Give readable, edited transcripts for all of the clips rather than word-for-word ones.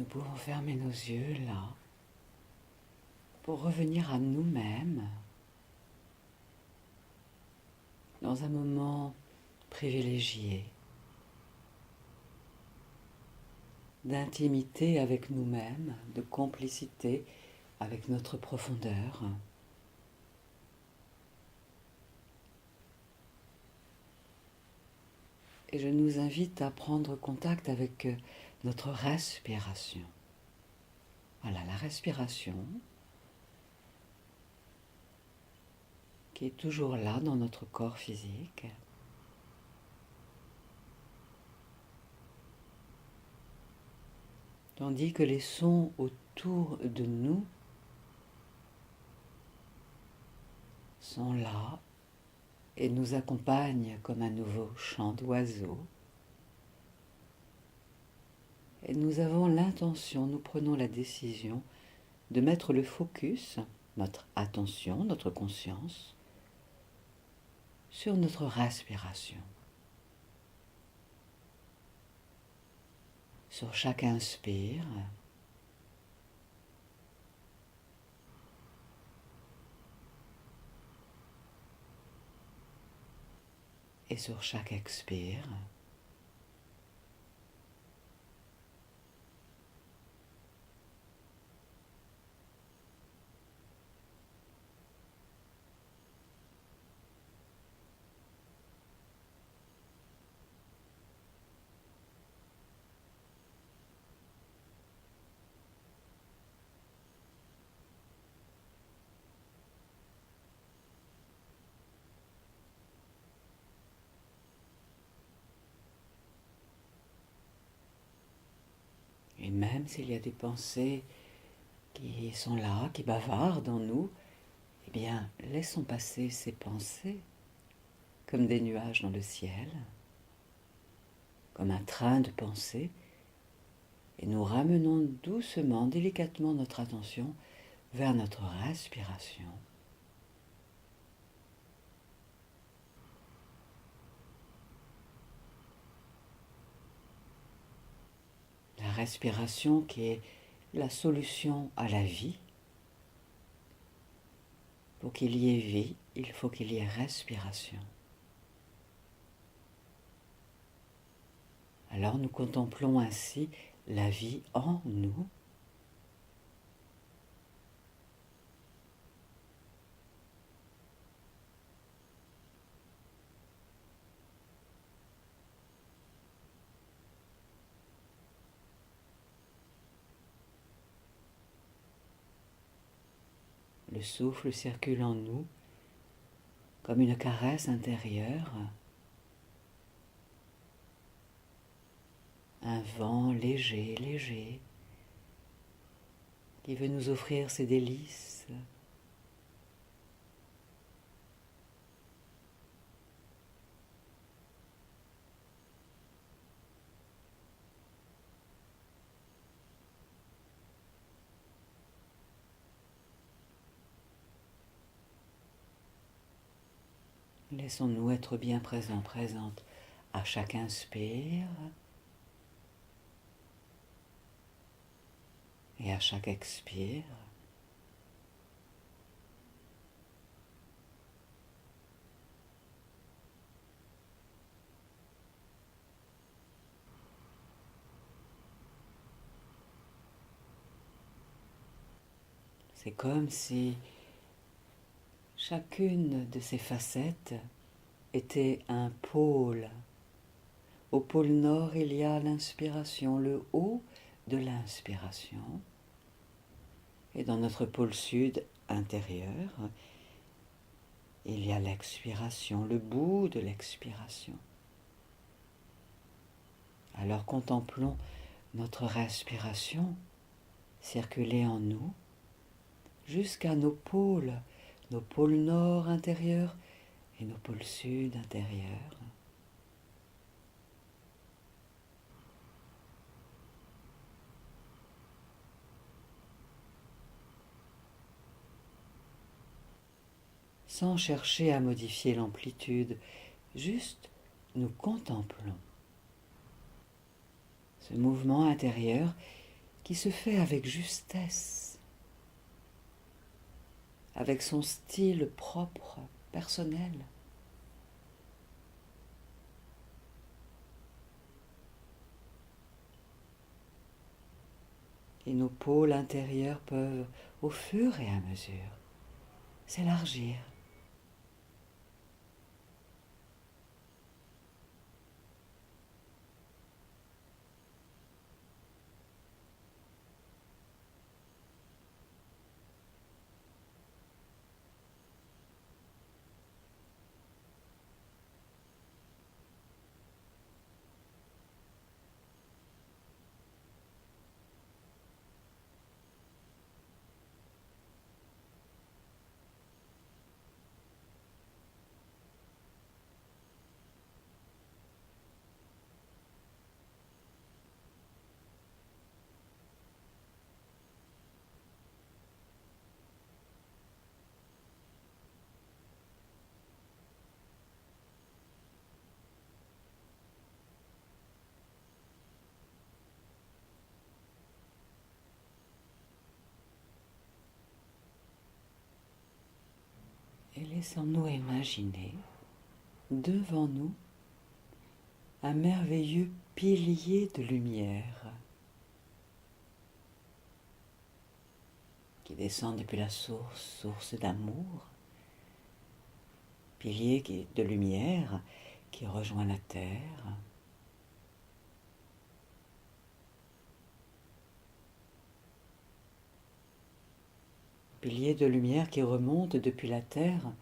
nous pouvons fermer nos yeux là pour revenir à nous-mêmes dans un moment privilégié d'intimité avec nous-mêmes, de complicité avec notre profondeur. Et je nous invite à prendre contact avec notre respiration. Voilà, la respiration qui est toujours là dans notre corps physique. Tandis que les sons autour de nous sont là et nous accompagnent comme un nouveau chant d'oiseau. Et nous avons l'intention, nous prenons la décision de mettre le focus, notre attention, notre conscience, sur notre respiration. Sur chaque inspire et sur chaque expire. Et même s'il y a des pensées qui sont là, qui bavardent en nous, eh bien, laissons passer ces pensées comme des nuages dans le ciel, comme un train de pensées, et nous ramenons doucement, délicatement notre attention vers notre respiration. La respiration qui est la solution à la vie. Pour qu'il y ait vie, il faut qu'il y ait respiration. Alors nous contemplons ainsi la vie en nous. Le souffle circule en nous comme une caresse intérieure, un vent léger, léger, qui veut nous offrir ses délices. Laissons-nous être bien présents, présentes à chaque inspire et à chaque expire. C'est comme si chacune de ces facettes était un pôle. Au pôle nord, il y a l'inspiration, le haut de l'inspiration. Et dans notre pôle sud intérieur, il y a l'expiration, le bout de l'expiration. Alors contemplons notre respiration circuler en nous jusqu'à nos pôles nord intérieurs et nos pôles sud intérieurs. Sans chercher à modifier l'amplitude, juste nous contemplons ce mouvement intérieur qui se fait avec justesse, avec son style propre, personnel. Et nos pôles intérieurs peuvent, au fur et à mesure, s'élargir. Et laissons-nous imaginer devant nous un merveilleux pilier de lumière qui descend depuis la source, source d'amour, pilier de lumière qui rejoint la terre, pilier de lumière qui remonte depuis la terre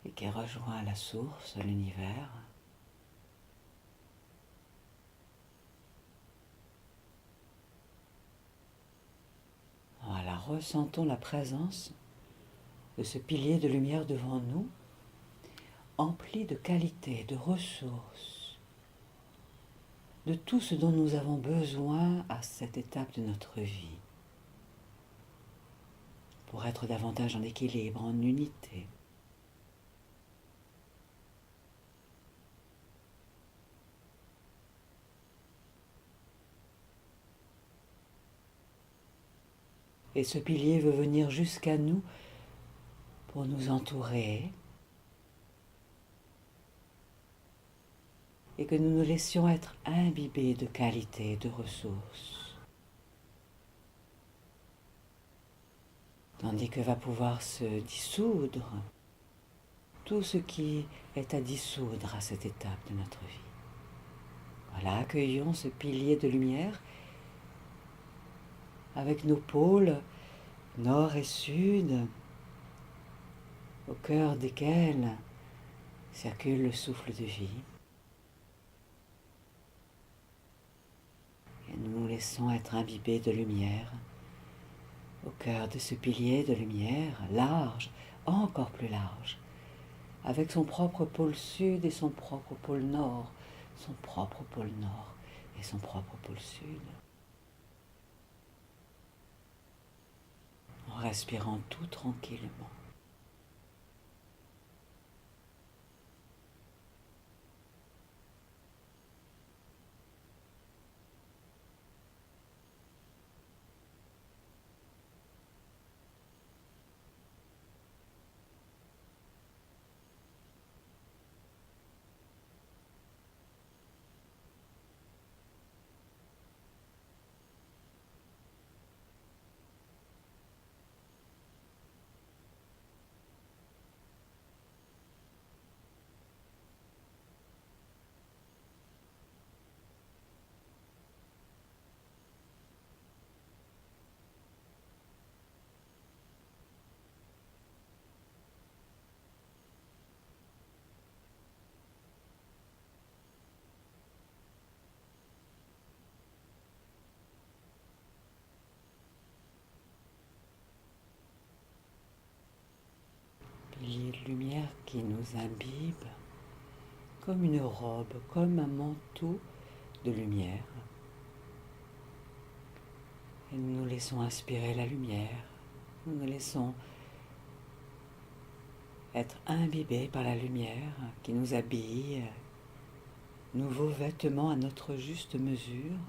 et qui rejoint la source, l'univers. Voilà, ressentons la présence de ce pilier de lumière devant nous, empli de qualités, de ressources, de tout ce dont nous avons besoin à cette étape de notre vie, pour être davantage en équilibre, en unité. Et ce pilier veut venir jusqu'à nous pour nous entourer et que nous nous laissions être imbibés de qualités, de ressources. Tandis que va pouvoir se dissoudre tout ce qui est à dissoudre à cette étape de notre vie. Voilà, accueillons ce pilier de lumière avec nos pôles nord et sud, au cœur desquels circule le souffle de vie. Et nous nous laissons être imbibés de lumière au cœur de ce pilier de lumière large, encore plus large, avec son propre pôle sud et son propre pôle nord, son propre pôle nord et son propre pôle sud. En respirant tout tranquillement. Pilier de lumière qui nous imbibe comme une robe, comme un manteau de lumière. Et nous nous laissons inspirer la lumière, nous nous laissons être imbibés par la lumière qui nous habille, nouveaux vêtements à notre juste mesure.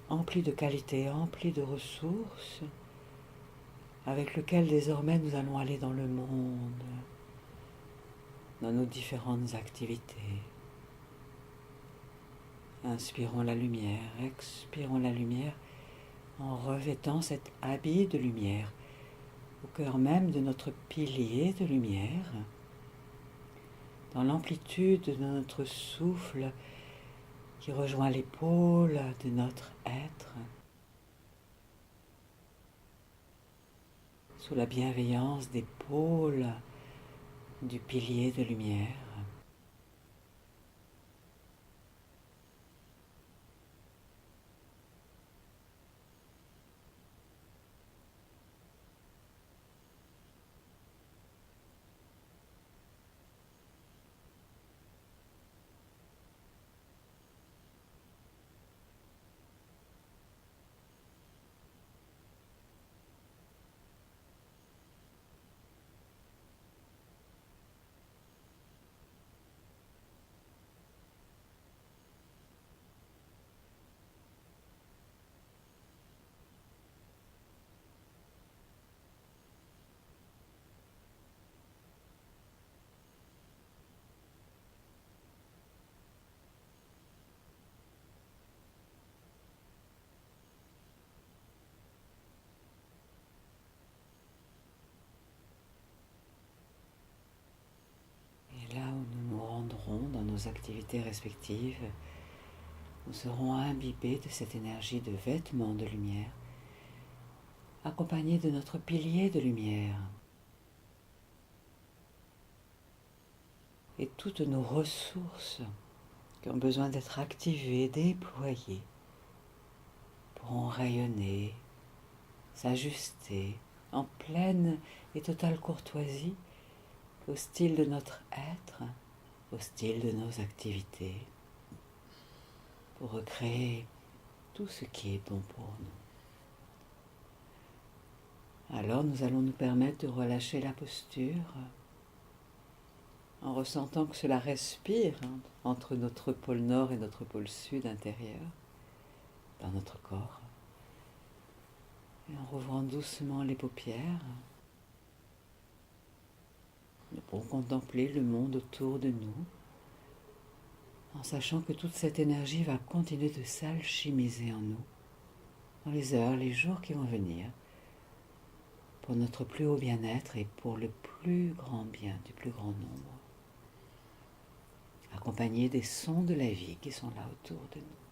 empli de qualité, empli de ressources, avec lequel désormais nous allons aller dans le monde, dans nos différentes activités. Inspirons la lumière, expirons la lumière en revêtant cet habit de lumière au cœur même de notre pilier de lumière, dans l'amplitude de notre souffle qui rejoint les pôles de notre être, sous la bienveillance des pôles du pilier de lumière. Et là où nous nous rendrons dans nos activités respectives, nous serons imbibés de cette énergie de vêtement de lumière, accompagnés de notre pilier de lumière. Et toutes nos ressources qui ont besoin d'être activées, déployées, pourront rayonner, s'ajuster en pleine et totale courtoisie au style de notre être, au style de nos activités, pour recréer tout ce qui est bon pour nous. Alors nous allons nous permettre de relâcher la posture en ressentant que cela respire entre notre pôle nord et notre pôle sud intérieur, dans notre corps. Et en rouvrant doucement les paupières, nous pourrons contempler le monde autour de nous, en sachant que toute cette énergie va continuer de s'alchimiser en nous, dans les heures, les jours qui vont venir, pour notre plus haut bien-être et pour le plus grand bien du plus grand nombre, accompagnés des sons de la vie qui sont là autour de nous.